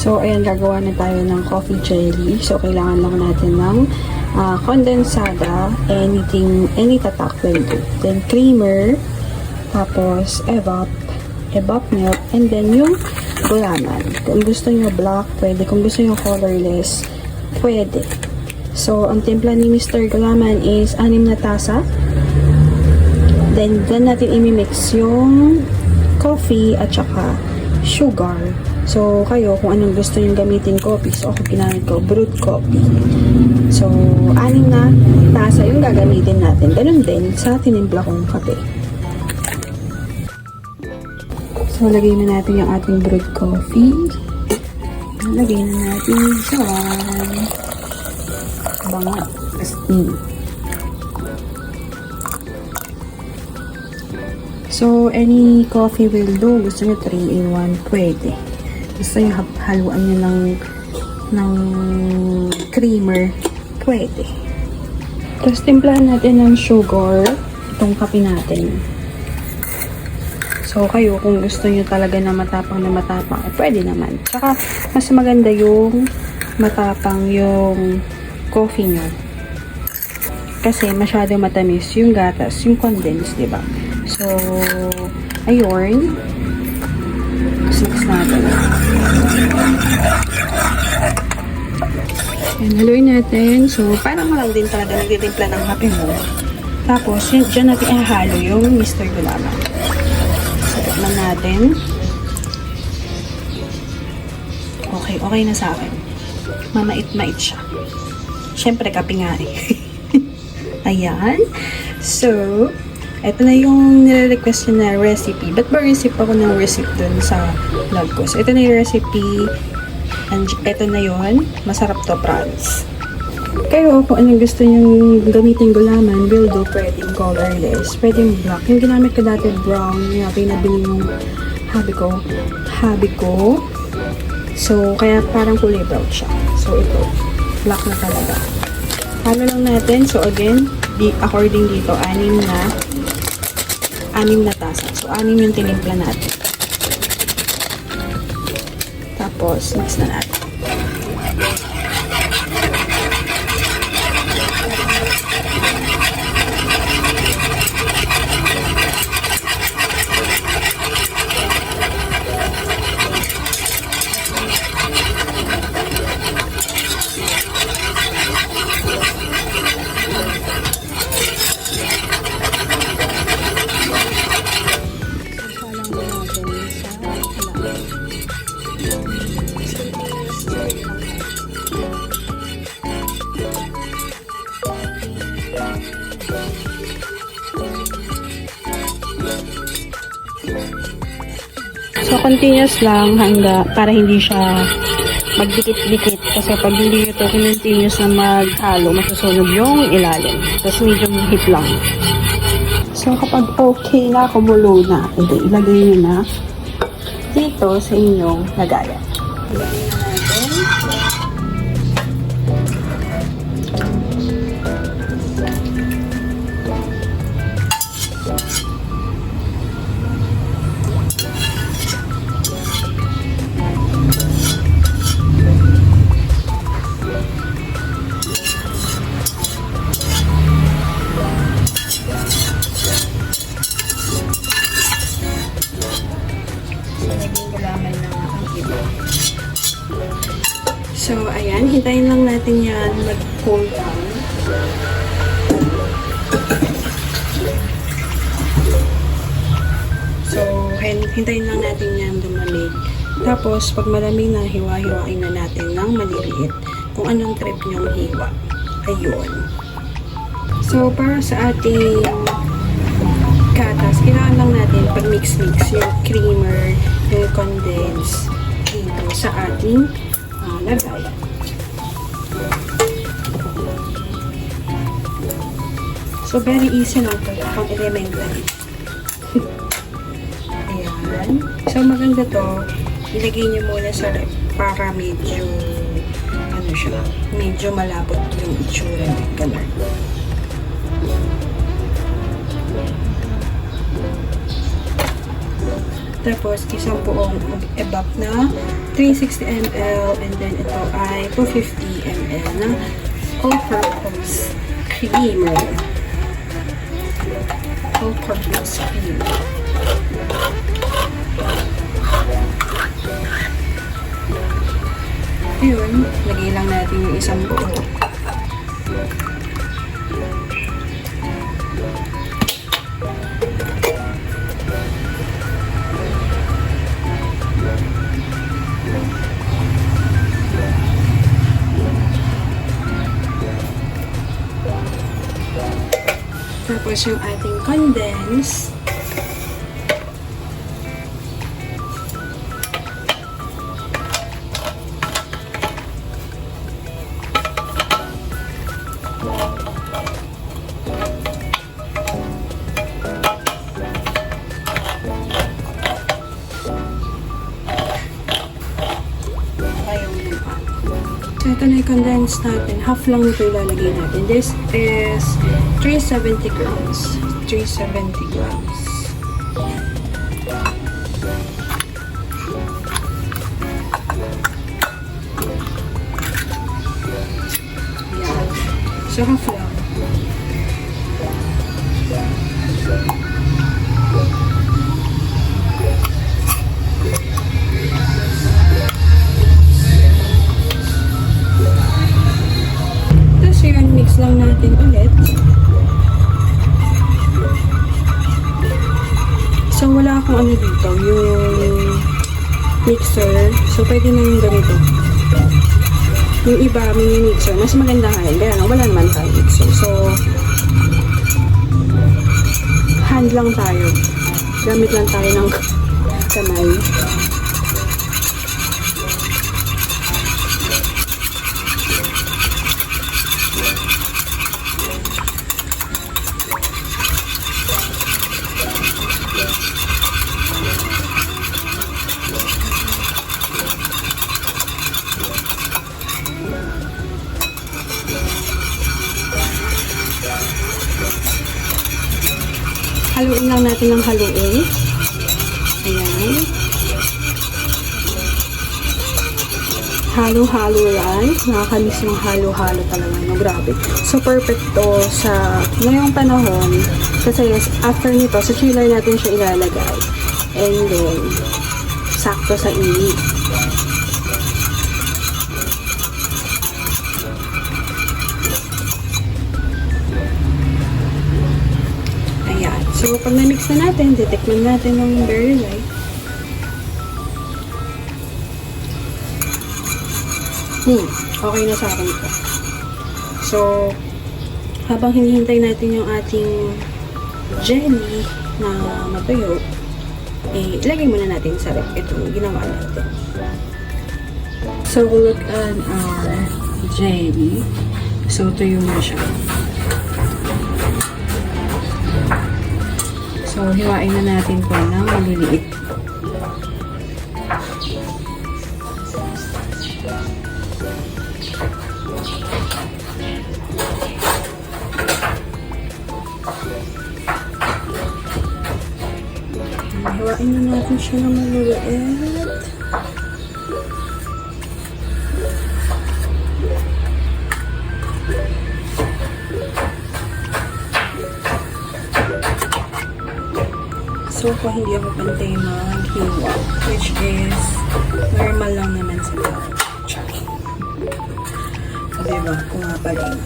So, ayan, gagawa na tayo ng coffee jelly. So, kailangan lang natin ng kondensada, any tatak will do. Then, creamer, tapos evap milk, and then yung gulaman. Kung gusto nyo black, pwede. Kung gusto nyo colorless, pwede. So, ang timpla ni Mr. Gulaman is 6 na tasa. Then, dyan natin imimix yung coffee at saka sugar. So, kayo, kung anong gusto nyo gamitin coffee. So, ako ginamit ko, brewed coffee. So, 6 na tasa yung gagamitin natin. Ganun din sa tinimpla kong kape. So, lagay na natin yung ating brewed coffee. Lagay na natin dyan. Banga. So, any coffee will do. Gusto nyo 3-in-1, pwede. Gusto nyo haluan nyo ng creamer, pwede. Tapos, timplahan natin ng sugar itong kape natin. So, kayo, kung gusto nyo talaga na matapang, pwede naman. Tsaka, mas maganda yung matapang yung coffee nyo. Kasi, masyado matamis yung gatas, yung condensed, diba? So, ayun. Mix natin. Ayan, haluin natin. So, parang mo lang din talaga nagtitimpla ng kape mo. Tapos, dyan natin ihalo yung Mr. Gulaman. So, tikman natin. Okay na sa akin. Mamait-mait siya. Siyempre, kape nga eh. Ayan. So, ito na yung nire-request na recipe. Ba't ba receive ako ng recipe dun sa vlog ko? So, ito na yung recipe. And ito na yun. Masarap to, promise. Kayo, kung anong gusto nyo gamitin gulaman, will do, pwedeng colorless, pwedeng black. Yung ginamit ko dati, brown. Yung pinabili yung hubby ko. So, kaya parang kulay brown siya. So, ito. Black na talaga. Halo lang natin. So, again, according dito, 6 na tasa. So, 6 yung tinimpla natin. Tapos, mix na natin. So, continuous lang para hindi siya magdikit-dikit. Kasi pag hindi ito continuous na maghalo, masusunog yung ilalim. Tapos medium heat lang. So, kapag okay na, kumulo na, ilagay nyo na dito sa inyong lagayan. Ilagay na natin. So, ayan. Hintayin lang natin yan mag-cool down. So, hintayin lang natin yan lumamig. Tapos, pag malamig na, hiwa-hiwain na natin ng maliliit. Kung anong trip nyong hiwa. Ayun. So, para sa ating gatas, kailangan lang natin pag mix-mix yung creamer, yung condense dito sa ating lagayan. So, very easy lang to. Pang elementary. Ayan. So, maganda to. Ilagay nyo muna sa rep para medyo, ano siya, medyo malapot yung itsura ng ganun. Tapos, isang buong ebap na 360 ml and then ito ay 250 ml na all-purpose creamer. All-purpose creamer. Ayun, lagay lang natin yung isang buo. Tapos yung ating condense. So, ito na yung condense natin. Half lang nito ilalagay natin. This is 370 grams. 370 grams. Ayan. So, half lang. Mix lang natin ulit. So, wala akong ano dito, yung mixer. So, pwede na yung ganito. Yung iba, mini mixer. Mas maganda nga yun. Kaya wala naman tayo mixer. So, hand lang tayo. Gamit lang tayo ng kamay. Haluin lang natin ng haluin. Ayan. Halo-halo lang. Nakakamiss yung halo-halo talaga. No, grabe. So, perfect to sa ngayong panahon. Kasi after nito, sa chiller natin siya ilalagay. And then, sakto sa init. So, pag na-mix na natin, titikman natin ng very light. Okay na sa akin ito. So, habang hinihintay natin yung ating jelly na matuyo, ilagay muna natin sa rep itong ginawa natin. So, look at our jelly. So, tuyo na siya. So, hiwain na natin po ng maliliit. Hiwain na natin siya ng maliliit. So, kung hindi ako pantay maghiwa, which is normal lang naman sa tao. O, diba? Kung nga pa rin.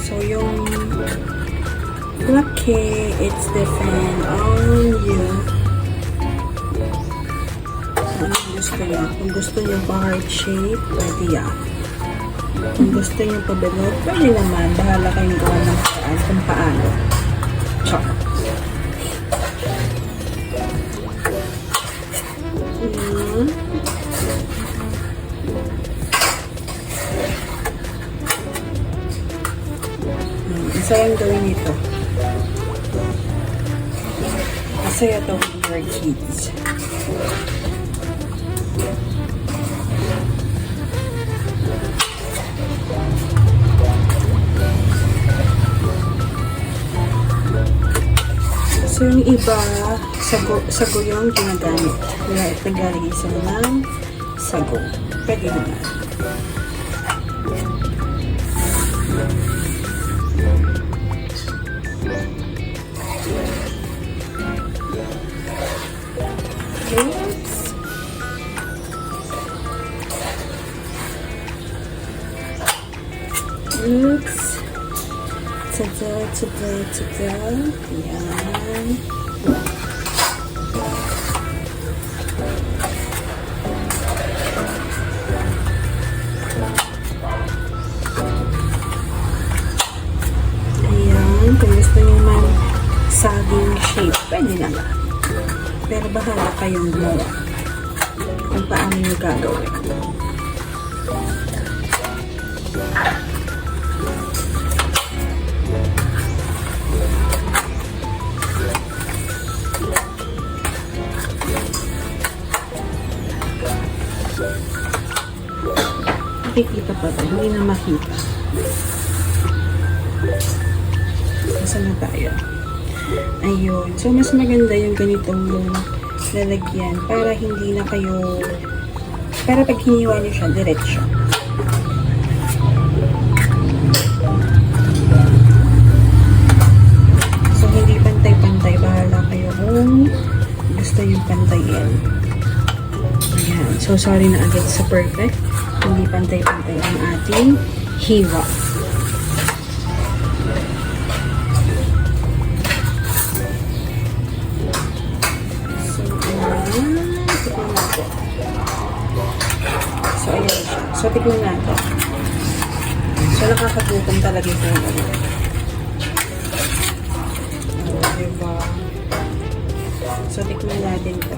So, yung laki, it's depend on you. Ano gusto niyo? Kung gusto niyo pa heart shape, pwede yan. Kung gusto niyo pa bilog, pwede naman. Bahala kayong gawa ng paraan kung paano. Chok. Masayang gawin ito. Masaya to with your kids. So, yung iba, sago yung ginagamit. Kaya naglalagay sila ng sago. Pwede naman. Oops. Oops. Tada, tada, tada. Yan. Ayan. Kung gusto nyo man saging shape, pwede naman. Pero bahala kayong gumawa kung paano nyo gagawin. Nakikita pa ba? Hindi na makita. Saan na tayo? Ayun. So, mas maganda yung ganitong lalagyan para hindi na kayo, para pag hiniwa nyo siya, diretso. So, hindi pantay-pantay. Bahala kayo kung gusto yung pantayin. Ayan. So, sorry na agad sa perfect. Hindi pantay-pantay ang ating hiwa. So, ayan siya. So, tikman natin. So, nakakagutom talaga ito. Diba? So, tikman natin ito.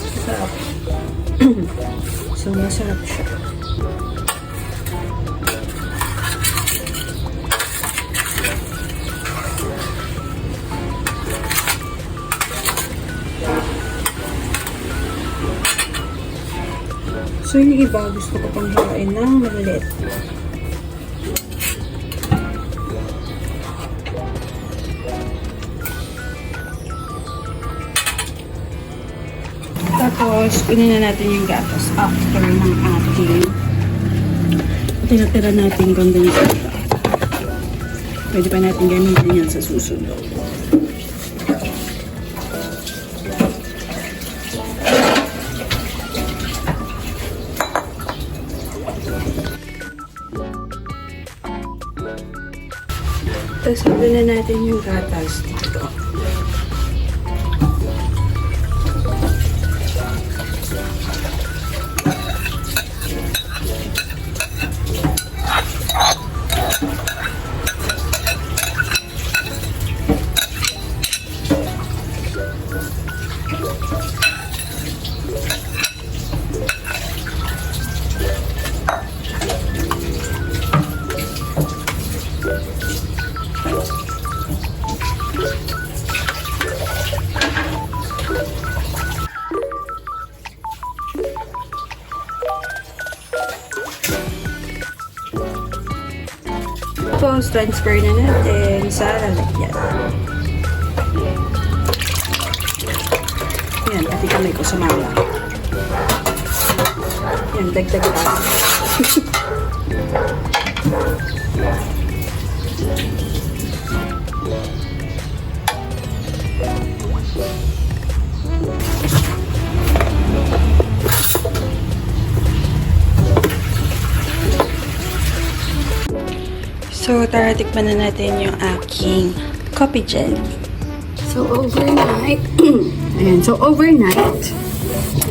Masarap. So, masarap siya. So, yung iba, gusto ko pang hiwain ng maliliit. Tapos, kunin na natin yung gatas after ng ating tinatira natin condensed. Pwede pa natin gamitin yan sa susunod. Tapos, kunin na natin yung gatas dito. Tapos, transfer na natin sa lalagyan. Yan, pati kamay ko sa mama. Yan, dagdag pa. So, tara, tikman na natin yung aking coffee jelly. So, overnight, ayan, so overnight,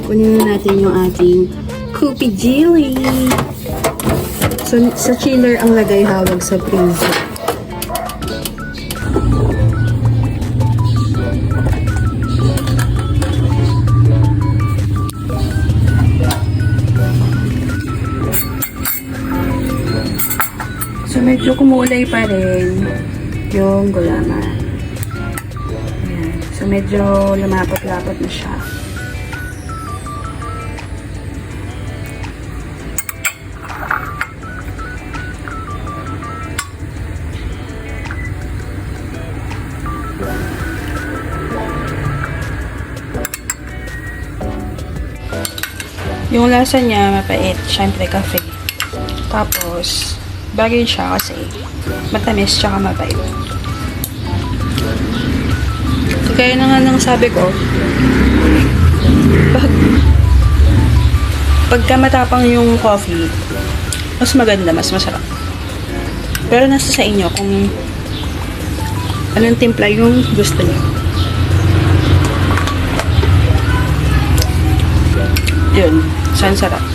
kunin na natin yung ating coffee jelly. So, sa chiller ang lagay, hawag sa freezer. medyo kumulay pa rin yung gulaman. Ayan. So, medyo lumapat-lapat na siya. Yung lasa niya, mapait. Siyempre, cafe. Tapos, bagay siya kasi matamis tsaka mapait. Kaya na nga nang sabi ko, pagka matapang yung coffee, mas maganda, mas masarap. Pero nasa sa inyo kung anong timpla yung gusto niyo. Yun. So, ang sarap.